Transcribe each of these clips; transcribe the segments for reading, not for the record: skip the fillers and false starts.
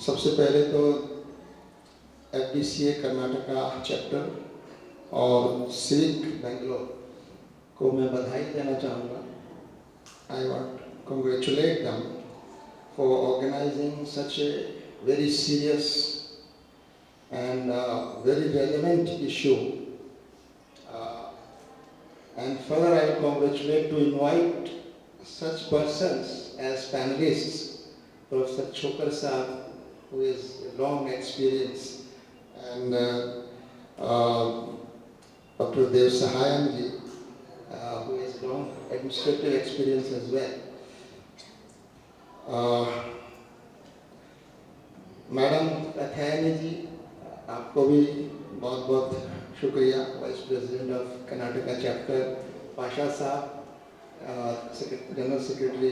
सबसे पहले तो FDCA कर्नाटका चैप्टर और सिविक बेंगलोर को मैं बधाई देना चाहूँगा. I want to congratulate them for organizing such a very serious and very relevant issue. And further, I congratulate to invite such persons as panelists, Professor Chokar Saab, who is long experience, and Dr. Dev Sahayan ji, who has long administrative experience as well. Madam अथैनी जी, आपको भी बहुत बहुत शुक्रिया. Vice president of Karnataka chapter, Pasha साहब, general secretary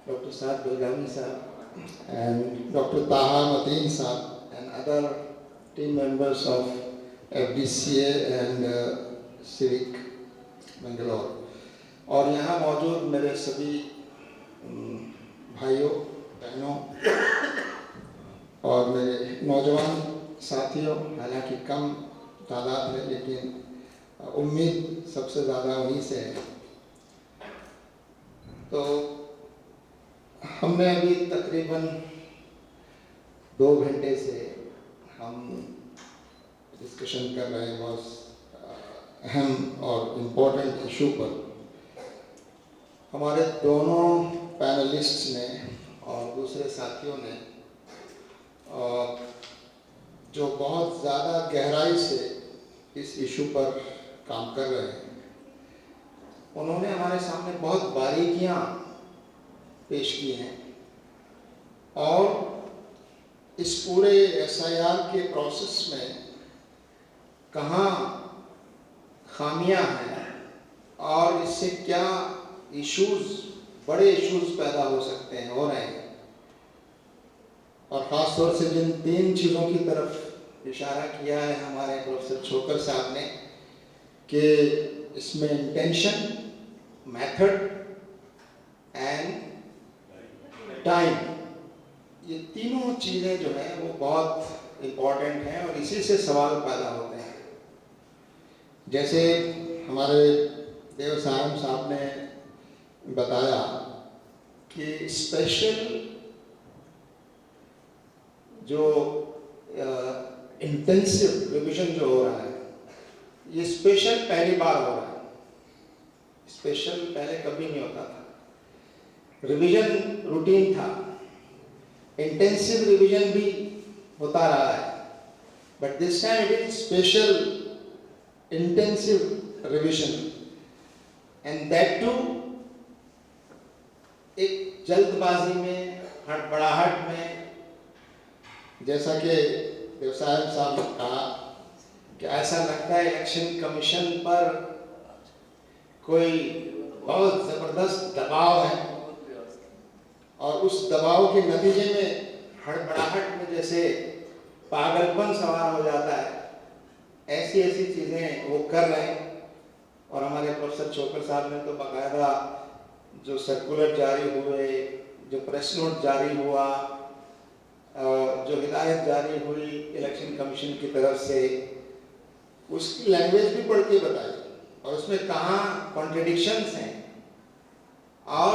doctor साहब बेलगामी साहब, and Dr. Taha Mateen साहब, and other team members of FDCA and Civic Bangalore. और यहाँ मौजूद मेरे सभी भाइयों बहनों और मेरे नौजवान साथियों, हालांकि कम तादाद है लेकिन उम्मीद सबसे ज़्यादा उन्हीं से है. तो हमने अभी तकरीबन 2 घंटे से हम डिस्कशन कर रहे हैं बहुत अहम और इम्पोर्टेंट इशू पर. हमारे दोनों पैनलिस्ट्स ने और दूसरे साथियों ने जो बहुत ज़्यादा गहराई से इस इशू पर काम कर रहे हैं, उन्होंने हमारे सामने बहुत बारीकियां पेश की हैं और इस पूरे SIR के प्रोसेस में कहाँ खामियां हैं और इससे क्या इश्यूज, बड़े इश्यूज पैदा हो सकते हैं, हो रहे हैं. और ख़ास तौर से जिन 3 चीज़ों की तरफ इशारा किया है हमारे प्रोफेसर छोकर साहब ने कि इसमें इंटेंशन, मेथड एंड टाइम, ये तीनों चीज़ें जो हैं वो बहुत इम्पोर्टेंट हैं और इसी से सवाल पैदा होते हैं. जैसे हमारे देव साहब ने बताया कि स्पेशल जो इंटेंसिव रिवीजन जो हो रहा है, ये स्पेशल पहली बार हो रहा है. स्पेशल पहले कभी नहीं होता था. रिवीजन रूटीन था, इंटेंसिव रिवीजन भी होता रहा है, but this time it is special intensive revision, and that too एक जल्दबाजी में, हड़बड़ाहट में. जैसा कि व्यवसाय साहब ने कहा कि ऐसा लगता है इलेक्शन कमीशन पर कोई बहुत ज़बरदस्त दबाव है और उस दबाव के नतीजे में हड़बड़ाहट में जैसे पागलपन सवार हो जाता है. ऐसी चीज़ें वो कर रहे हैं. और हमारे प्रोफेसर चोकर साहब ने तो बाकायदा जो सर्कुलर जारी हुए, जो प्रेस नोट जारी हुआ, जो हिदायत जारी हुई इलेक्शन कमीशन की तरफ से, उसकी लैंग्वेज भी पढ़ के बताई और उसमें कहाँ कॉन्ट्रडिक्शंस हैं. और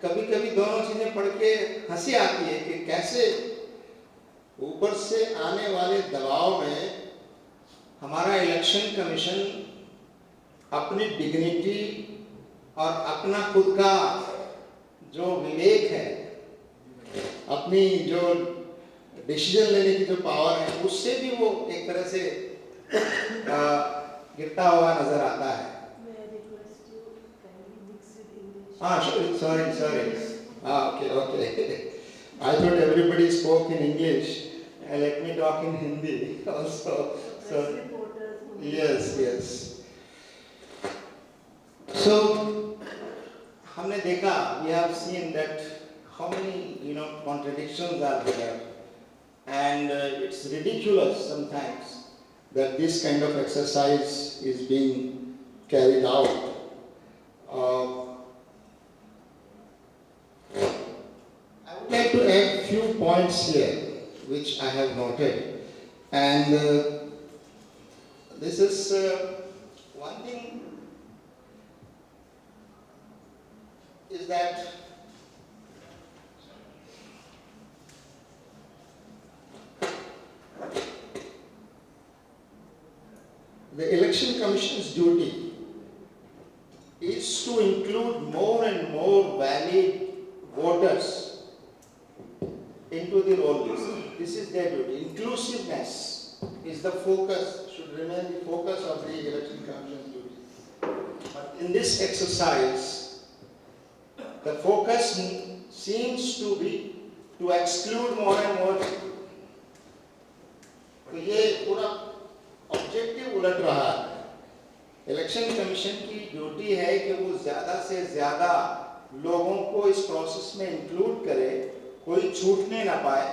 कभी कभी दोनों चीज़ें पढ़ के हंसी आती है कि कैसे ऊपर से आने वाले दबाव में हमारा इलेक्शन कमीशन अपनी डिग्निटी और अपना खुद का जो विवेक है, अपनी जो डिसीजन लेने की जो पावर है, उससे भी वो एक तरह से गिरता हुआ नजर आता है. हाँ, sorry. Okay. I thought everybody spoke in English. Let me talk in Hindi also. So, yes. So, हमने देखा, we have seen that how many contradictions are there, and it's ridiculous sometimes that this kind of exercise is being carried out. I would like to add few points here. which I have noted. And this is one thing is that the Election Commission's duty is to include more and more valid voters into the roll list. This is their duty. Inclusiveness is the focus, should remain the focus of the Election Commission's duty. But in this exercise, the focus seems to be to exclude more and more people. तो ये पूरा objective उलट रहा है। Election commission की duty है कि वो ज़्यादा से ज़्यादा लोगों को इस प्रोसेस में इंक्लूड करे, कोई छूटने ना पाए।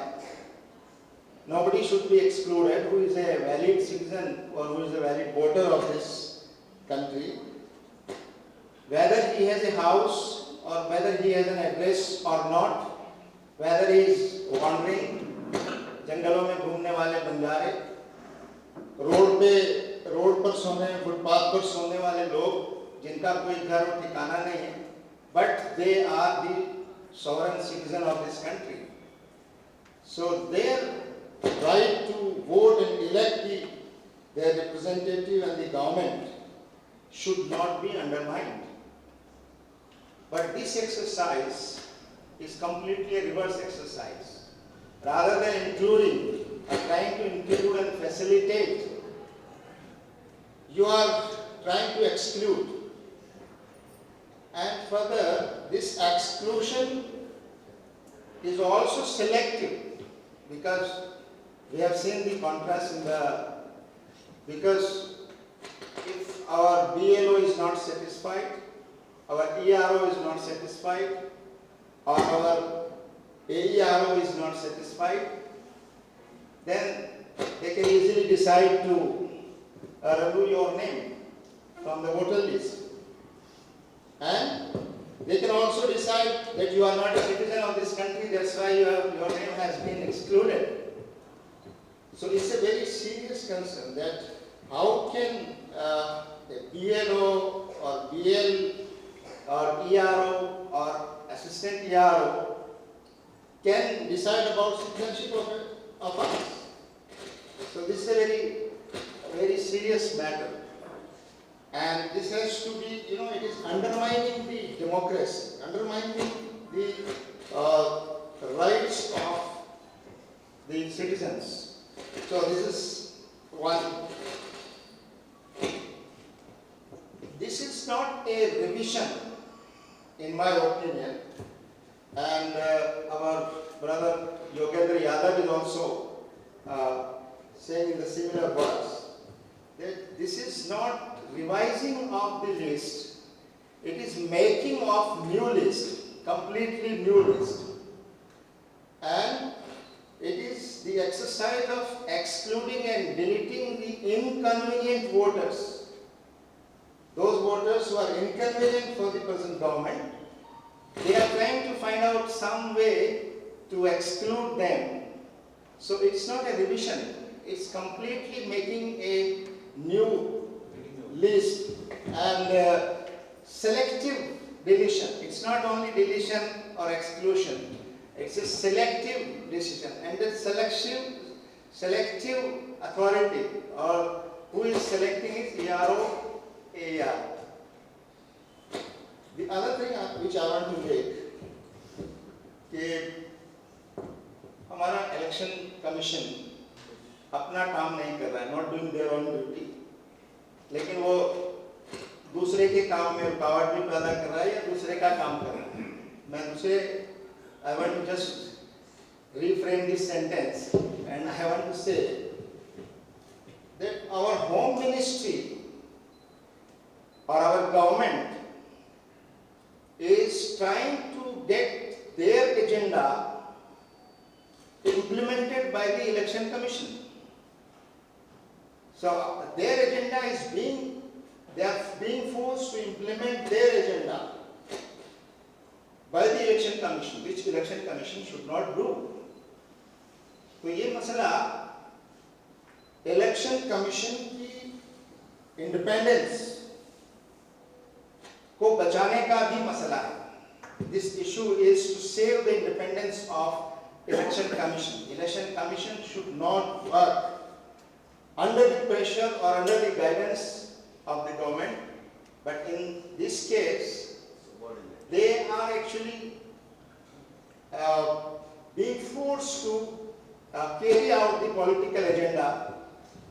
Nobody should be excluded who is a valid citizen or who is a valid voter of this country, whether he has a house or whether he has an address or not, whether he is wandering, जंगलों में घूमने वाले बंजारे, road पर सोने, footpath पर सोने वाले लोग जिनका कोई घर और ठिकाना नहीं है, but they are the sovereign citizen of this country. So their right to vote and elect their representative and the government should not be undermined. But this exercise is completely a reverse exercise. Rather than including or trying to include and facilitate, you are trying to exclude. And further, this exclusion is also selective, because we have seen the contrast because if our BLO is not satisfied, our ERO is not satisfied, or our AERO is not satisfied, then they can easily decide to remove your name from the voter list. And they can also decide that you are not a citizen of this country, that's why your name has been excluded. So it's a very serious concern that how can a BLO or BL or ERO or assistant ERO can decide about citizenship of us. So this is a very, very serious matter. And this has to be, it is undermining the democracy, undermining the rights of the citizens. So this is one. This is not a revision, in my opinion. And our brother Yogendra Yadav is also saying in the similar words that this is not revising of the list, it is making of new list, completely new list. And it is the exercise of excluding and deleting the inconvenient voters, those voters who are inconvenient for the present government. They are trying to find out some way to exclude them. So it's not a revision, it's completely making a new list and selective deletion. It's not only deletion or exclusion, it's a selective decision. And the selective authority or who is selecting is ERO, AER. The other thing which I want to make कि हमारा election commission अपना काम नहीं कर रहा है, not doing their own duty, लेकिन वो दूसरे के काम में रुकावट भी पैदा कर रहा है या दूसरे का काम कर रहा है। मैं दूसरे I want to just reframe this sentence and I want to say that our home ministry or our government is trying to get their agenda implemented by the Election Commission. So their agenda is they are being forced to implement their agenda by the Election Commission, which Election Commission should not do. तो ये मसला election commission की independence को बचाने का भी मसला है. This issue is to save the independence of election commission. Election commission should not work under the pressure or under the guidance of the government, but in this case they are actually being forced to carry out the political agenda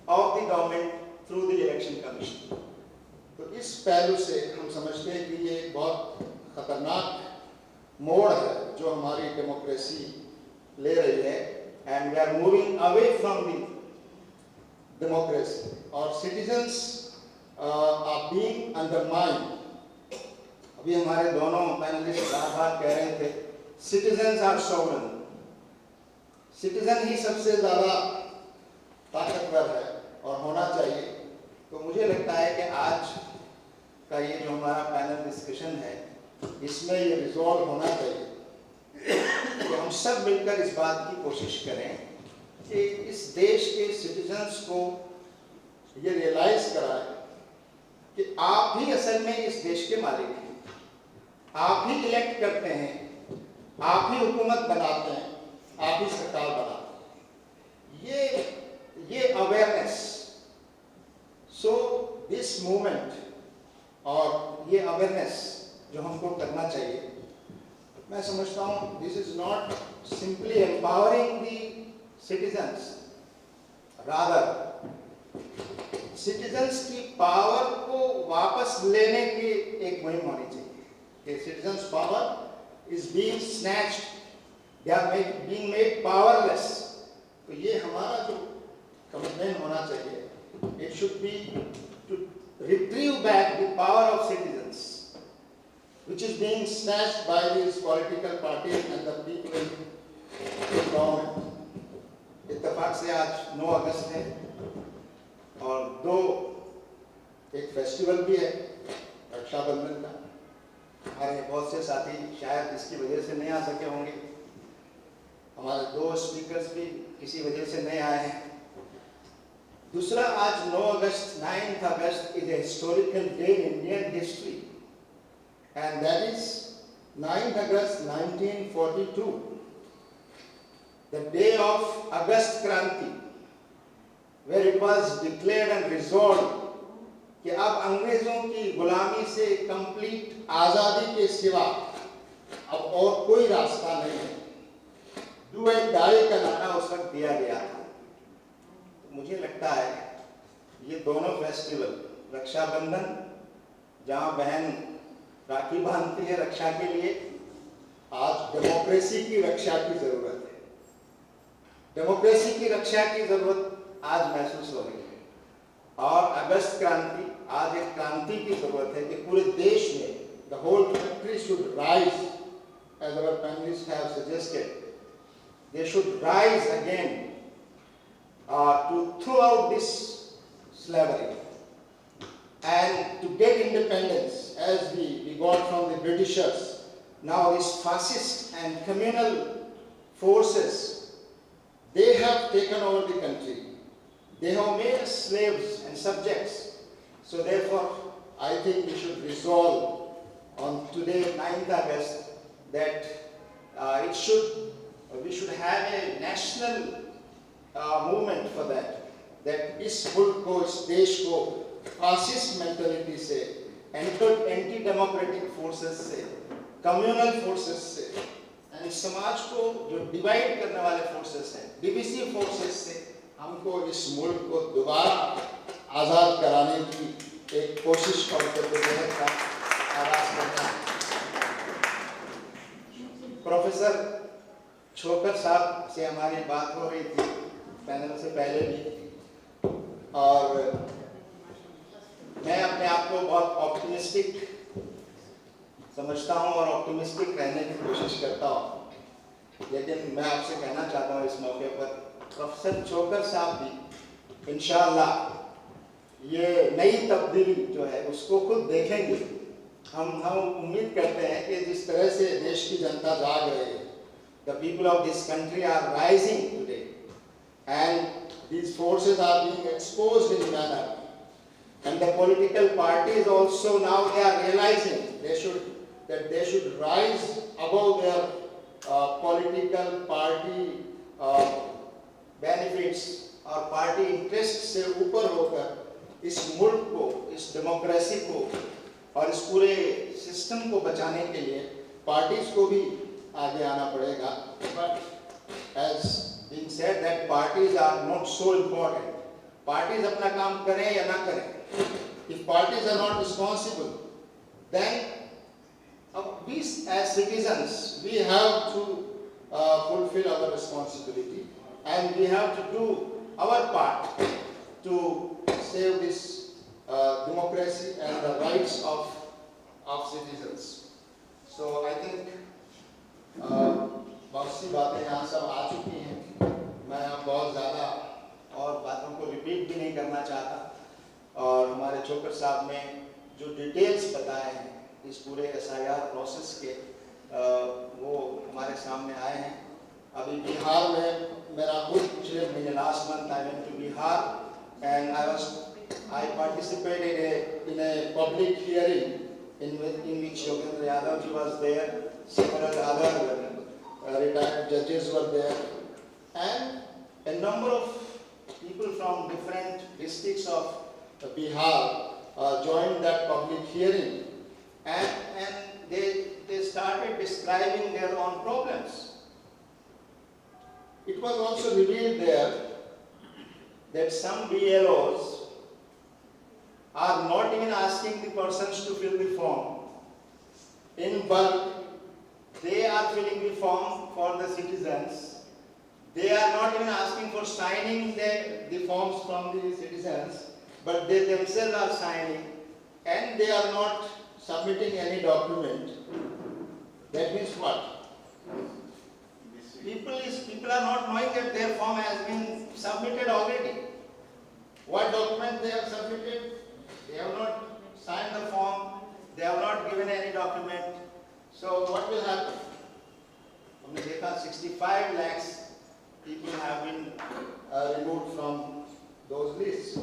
of the government through the election commission. तो इस पहलू से हम समझते हैं कि ये एक बहुत खतरनाक मोड़ है जो हमारी डेमोक्रेसी ले रही है, and we are moving away from the democracy. और citizens are being undermined. अभी हमारे दोनों पैनलिस्ट बार-बार कह रहे थे citizens are sovereign. सिटीजन ही सबसे ज़्यादा ताकतवर है और होना चाहिए. तो मुझे लगता है कि आज का ये जो हमारा पैनल डिस्कशन है इसमें ये रिजॉल्व होना चाहिए कि हम सब मिलकर इस बात की कोशिश करें कि इस देश के सिटीजन्स को ये रियलाइज कराएं कि आप ही असल में इस देश के मालिक हैं. आप ही इलेक्ट करते हैं, आप ही हुकूमत बनाते हैं, आप ही सरकार बनाते हैं. ये अवेयरनेस, सो दिस मूवमेंट और ये अवेयरनेस जो हमको करना चाहिए, मैं समझता हूँ this is not simply empowering the citizens, rather citizens की पावर को वापस लेने की एक मुहिम होनी चाहिए कि citizens power is being snatched, they are being made powerless. तो ये हमारा जो कमिटमेंट होना चाहिए, it should be to retrieve back the power of citizens, which is being snatched by these political parties and the people in government. इत्तेफाक से आज 9 अगस्त है और एक फेस्टिवल भी है रक्षाबंधन का. हमारे बहुत से साथी शायद इसकी वजह से नहीं आ सके होंगे. हमारे 2 स्पीकर्स भी किसी वजह से नहीं आए हैं. दूसरा, आज 9 अगस्त 9th August is a historical day in Indian history, and that is 9th August 1942, the day of August Kranti, where it was declared and resolved कि अब अंग्रेजों की गुलामी से कंप्लीट आज़ादी के सिवा अब और कोई रास्ता नहीं है. डू एंड डाई का नारा उस वक्त दिया गया था. मुझे लगता है ये दोनों फेस्टिवल, रक्षाबंधन जहाँ बहन राखी बांधती है रक्षा के लिए, आज डेमोक्रेसी की रक्षा की जरूरत है. डेमोक्रेसी की रक्षा की जरूरत आज महसूस हो रही है. और अगस्त क्रांति आज एक क्रांति की जरूरत है कि पूरे देश में the whole country should rise, as our panellist have suggested, they should rise again to throw out this slavery and to get independence as we got from the Britishers. Now these fascist and communal forces, they have taken over the country. They have made us slaves and subjects. So therefore, I think we should resolve on today, 9th August, that we should have a national movement for that इस मुल्क को, इस देश को fascist mentality से, anti democratic forces से, communal forces से, and समाज को जो डिवाइड करने वाले फोर्सेस हैं, डिविसिव फोर्सेस से, हमको इस मुल्क को दोबारा आज़ाद कराने की एक कोशिश का आगाज करना है. प्रोफेसर छोकर साहब से हमारी बात हो रही थी पैनल से पहले भी, और मैं अपने आप को बहुत ऑप्टिमिस्टिक समझता हूं और ऑप्टिमिस्टिक रहने की कोशिश करता हूं. लेकिन मैं आपसे कहना चाहता हूं इस मौके पर, प्रोफेसर छोकर साहब भी इंशाअल्लाह ये नई तब्दीली जो है उसको खुद देखेंगे. हम उम्मीद करते हैं कि जिस तरह से देश की जनता जाग रही है, the people of this country are rising today and these forces are being exposed in manner. And the political parties also now they are realizing that they should rise above their political party benefits और party interest से ऊपर होकर इस मुल्क को, इस democracy को और इस पूरे सिस्टम को बचाने के लिए पार्टीज को भी आगे आना पड़ेगा. But as being said that parties are not so important. Parties अपना काम करें या ना करें, if parties are not responsible, then we as citizens, we have to fulfill our responsibility and we have to do our part to save this democracy and the rights of citizens. So I think बहुत सी बातें यहाँ सब आ चुकी हैं. मैं अब बहुत ज़्यादा और बातों को रिपीट भी नहीं करना चाहता. और हमारे चोकर साहब ने जो डिटेल्स बताए हैं इस पूरे SIR प्रोसेस के, वो हमारे सामने आए हैं. अभी बिहार में मेरा खुद पिछले महीने last month I went to Bihar and I participated in a public hearing in which Yogendra Yadav ji was there, several other retired judges were there, and a number of people from different districts of Bihar joined that public hearing, and they started describing their own problems. It was also revealed there that some BLOs are not even asking the persons to fill the form. In bulk, they are filling the form for the citizens. They are not even asking for signing the forms from the citizens, but they themselves are signing, and they are not submitting any document. That means what? People are not knowing that their form has been submitted already. What document they have submitted? They have not signed the form. They have not given any document. So what will happen? हमने देखा 65 lakhs people have been removed from those lists.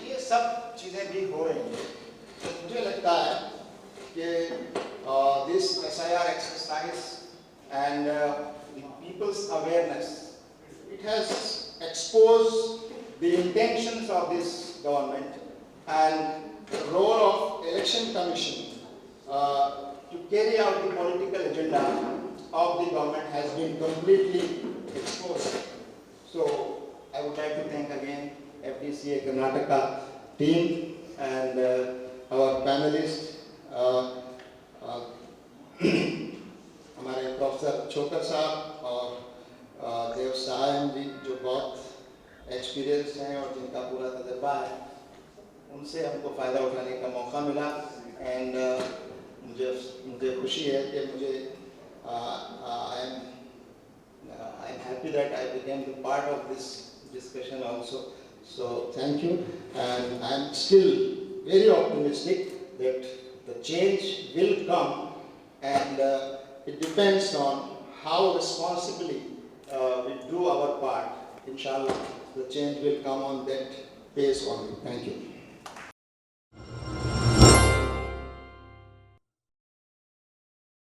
ये सब चीजें भी हो रही हैं. तो मुझे लगता है कि this SIR exercise and the people's awareness, it has exposed the intentions of this government, and the role of election commission to carry out the political agenda of the government has been completely exposed. So I would like to thank again FDCA Karnataka team and our panelists, हमारे professor Chhokar साहब और देव सहायन जी जो बहुत experience हैं और जिनका पूरा तजर्बा है, उनसे हमको फ़ायदा उठाने का मौका मिला. एंड मुझे खुशी है कि मुझे I am happy that I became the part of this discussion also. So thank you, and I am still very optimistic that the change will come, and it depends on how responsibly we do our part. Inshallah, the change will come on that pace only. Thank you.